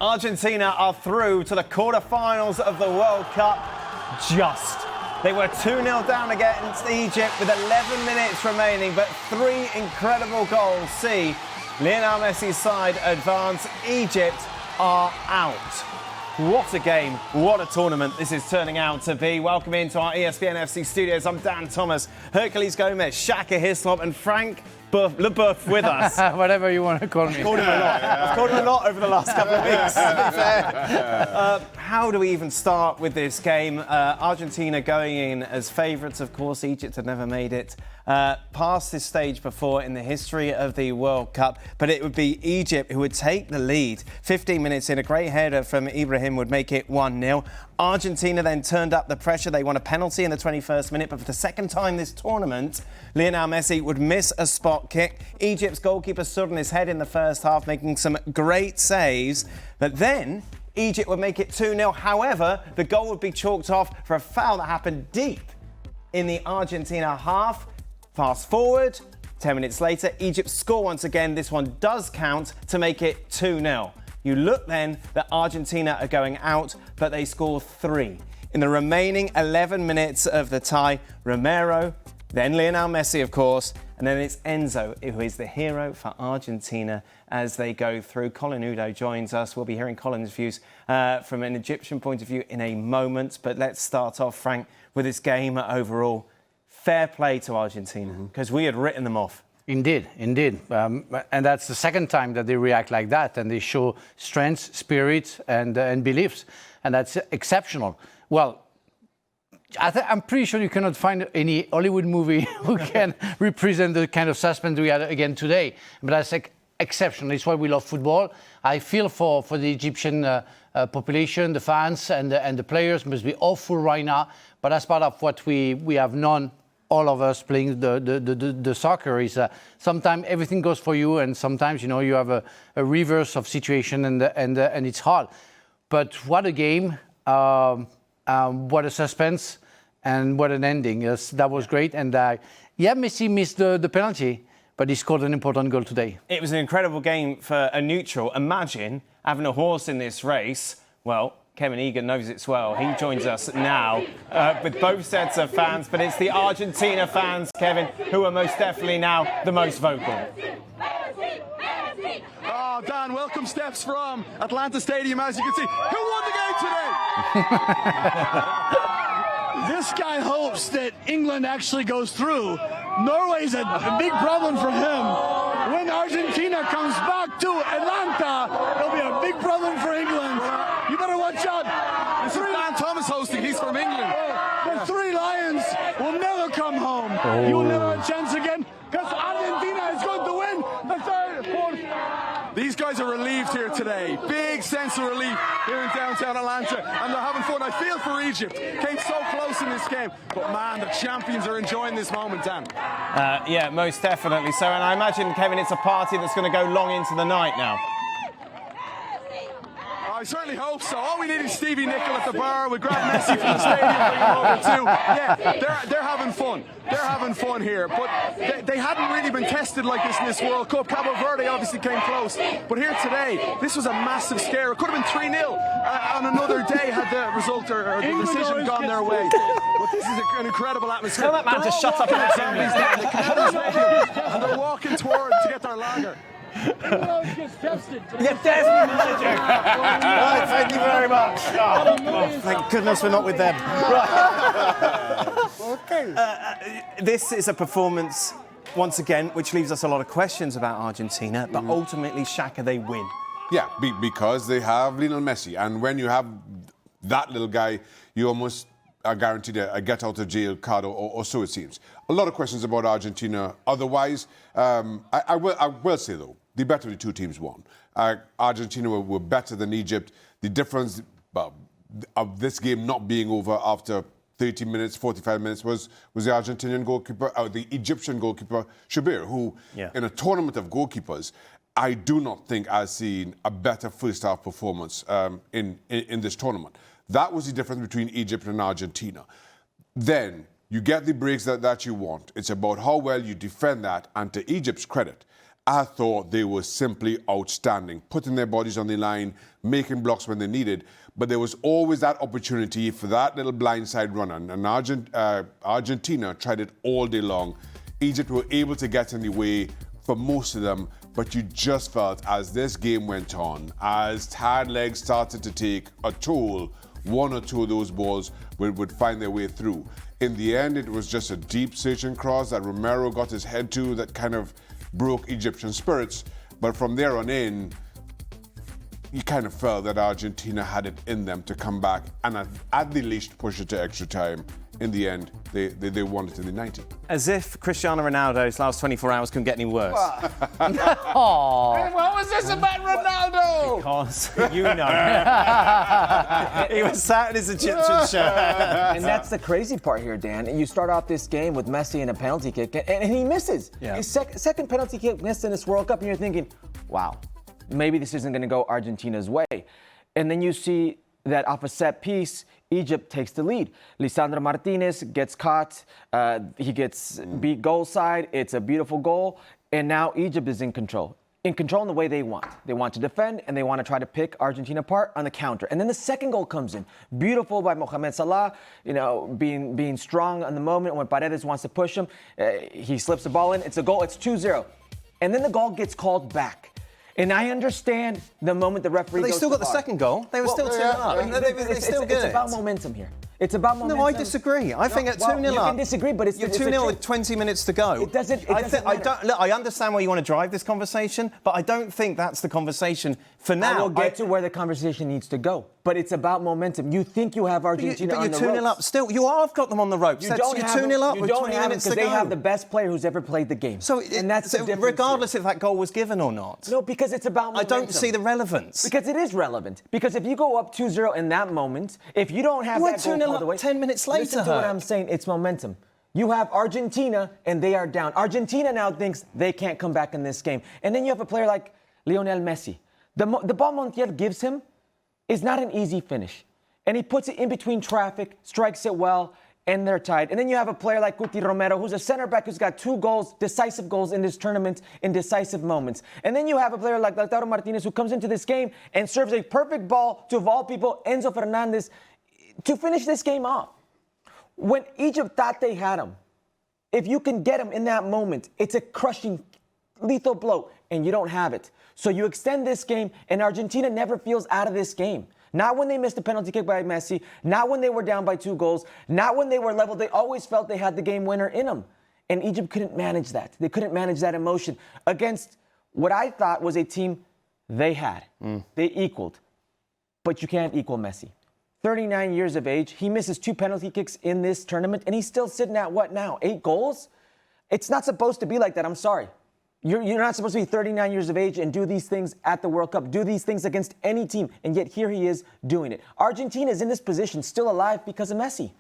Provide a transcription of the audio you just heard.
Argentina are through to the quarter-finals of the World Cup. They were 2-0 down against Egypt with 11 minutes remaining, but 3 incredible goals see Lionel Messi's side advance. Egypt are out. What a game, what a tournament this is turning out to be. Welcome into our ESPN FC studios. I'm Dan Thomas, Herculez Gomez, Shaka, Hislop and Frank Leboeuf with us. Whatever you want to call me. I've called him a lot. I've called him a lot over the last couple of weeks, to be fair. How do we even start with this game? Argentina going in as favourites, of course. Egypt had never made it past this stage before in the history of the World Cup. But it would be Egypt who would take the lead. 15 minutes in, a great header from Ibrahim would make it 1-0. Argentina then turned up the pressure. They won a penalty in the 21st minute. But for the second time this tournament, Lionel Messi would miss a spot kick. Egypt's goalkeeper stood on his head in the first half, making some great saves. But then Egypt would make it 2-0. However, the goal would be chalked off for a foul that happened deep in the Argentina half. Fast forward, 10 minutes later, Egypt score once again. This one does count to make it 2-0. You look then that Argentina are going out, but they score 3. In the remaining 11 minutes of the tie, Romero, then Lionel Messi, of course, and then it's Enzo, who is the hero for Argentina as they go through. Colin Udo joins us. We'll be hearing Colin's views from an Egyptian point of view in a moment. But let's start off, Frank, with this game overall. Fair play to Argentina, because we had written them off. Indeed. And that's the second time that they react like that, and they show strength, spirit, and beliefs. And that's exceptional. Well, I'm pretty sure you cannot find any Hollywood movie who can represent the kind of suspense we had again today. But that's exceptional. It's why we love football. I feel for the Egyptian population, the fans, and the players must be awful right now. But as part of what we have known, all of us playing the soccer, is sometimes everything goes for you, and sometimes you have a reverse of situation, and it's hard. But what a game! What a suspense, and what an ending. Yes, that was great. And Messi missed the penalty, but he scored an important goal today. It was an incredible game for a neutral. Imagine having a horse in this race. Well, Kevin Egan knows it well. He joins us now with both sets of fans, but it's the Argentina fans, Kevin, who are most definitely now the most vocal. Oh, Dan, welcome steps from Atlanta Stadium, as you can see. Who won the game today? This guy hopes that England actually goes through. Norway's a big problem for him. When Argentina comes back to Atlanta, it'll be a big problem for England. You better watch out. This is Dan Thomas hosting. He's from England. The 3 Lions will never come home. You will never have a chance again, because Argentina is going to win the 3rd, 4th. These guys are relieved here today. Big sense of relief here in downtown Atlanta, and they're having fun. I feel for Egypt. Came so close in this game, but man, the champions are enjoying this moment, Dan. Yeah, most definitely so. And I imagine, Kevin, it's a party that's going to go long into the night now. I certainly hope so. All we need is Stevie Nicol at the bar. We grab Messi from the stadium, bring him over too. Yeah, they're having fun. They're having fun here. But they hadn't really been tested like this in this World Cup. Cabo Verde obviously came close. But here today, this was a massive scare. It could have been 3-0 on another day had the result or the decision gone their way. But this is an incredible atmosphere. Tell that man to shut up. And they're walking toward to get their lager. Yeah, definitely. Right, thank you very much. Oh, thank goodness we're not with them. This is a performance, once again, which leaves us a lot of questions about Argentina, but ultimately, Shaka, they win. Yeah, because they have Lionel Messi. And when you have that little guy, you almost are guaranteed a get-out-of-jail card, or so it seems. A lot of questions about Argentina. Otherwise, I will say, though, the better of the 2 teams won. Argentina were better than Egypt. The difference of this game not being over after 30 minutes, 45 minutes was the Argentinian goalkeeper, the Egyptian goalkeeper, Shabir, who, in a tournament of goalkeepers, I do not think I've seen a better first-half performance in this tournament. That was the difference between Egypt and Argentina. Then you get the breaks that you want. It's about how well you defend that, and to Egypt's credit, I thought they were simply outstanding, putting their bodies on the line, making blocks when they needed. But there was always that opportunity for that little blindside run. And Argentina tried it all day long. Egypt were able to get in the way for most of them, but you just felt as this game went on, as tired legs started to take a toll, one or two of those balls would find their way through. In the end, it was just a deep searching cross that Romero got his head to that kind of broke Egyptian spirits. But from there on in, you kind of felt that Argentina had it in them to come back and at the least push it to extra time. In the end, they won it in the 90th. As if Cristiano Ronaldo's last 24 hours couldn't get any worse. Aww. What was this about Ronaldo? Because, you know, he was sat in his Egyptian shirt. And that's the crazy part here, Dan. And you start off this game with Messi and a penalty kick, and he misses. Yeah. His second penalty kick missed in this World Cup, and you're thinking, wow, maybe this isn't going to go Argentina's way. And then you see that off a set piece, Egypt takes the lead. Lisandro Martinez gets caught. He gets beat goal side. It's a beautiful goal. And now Egypt is in control. In control in the way they want. They want to defend, and they want to try to pick Argentina apart on the counter. And then the second goal comes in. Beautiful by Mohamed Salah, you know, being strong on the moment. When Paredes wants to push him, he slips the ball in. It's a goal. It's 2-0. And then the goal gets called back. And I understand the moment the referee goes They still to got the VAR. second goal. They were still 2-0 up. They still get It's it. about momentum here. It's about momentum. No, I disagree. I think at 2-0 you up, can disagree, but you're 2-0 with 20 minutes to go. It doesn't matter. Look, I understand where you want to drive this conversation, but I don't think that's the conversation for now. I will get to where the conversation needs to go. But it's about momentum. You think you have Argentina on the ropes. But you're 2-0 up still. You have got them on the ropes. You don't you're have 2-0 up you with don't 20 have it minutes to because go. they have the best player who's ever played the game. And that's the difference regardless here. if that goal was given or not. No, because it's about momentum. I don't see the relevance. Because it is relevant. Because if you go up 2-0 in that moment, if you don't have You that went goal 2-0 all the way, up 10 minutes later, listen to what Herc. I'm saying. It's momentum. You have Argentina, and they are down. Argentina now thinks they can't come back in this game. And then you have a player like Lionel Messi. The ball Montiel gives him is not an easy finish. And he puts it in between traffic, strikes it well, and they're tied. And then you have a player like Cuti Romero, who's a center back who's got 2 goals, decisive goals in this tournament, in decisive moments. And then you have a player like Lautaro Martinez, who comes into this game and serves a perfect ball to, of all people, Enzo Fernandez, to finish this game off. When Egypt thought they had him, if you can get him in that moment, it's a crushing, lethal blow, and you don't have it. So you extend this game, and Argentina never feels out of this game. Not when they missed a penalty kick by Messi, not when they were down by 2 goals, not when they were level. They always felt they had the game winner in them. And Egypt couldn't manage that. They couldn't manage that emotion against what I thought was a team they had. They equaled. But you can't equal Messi. 39 years of age. He misses 2 penalty kicks in this tournament, and he's still sitting at what now? 8 goals? It's not supposed to be like that. I'm sorry. You're not supposed to be 39 years of age and do these things at the World Cup, do these things against any team, and yet here he is doing it. Argentina is in this position still alive because of Messi.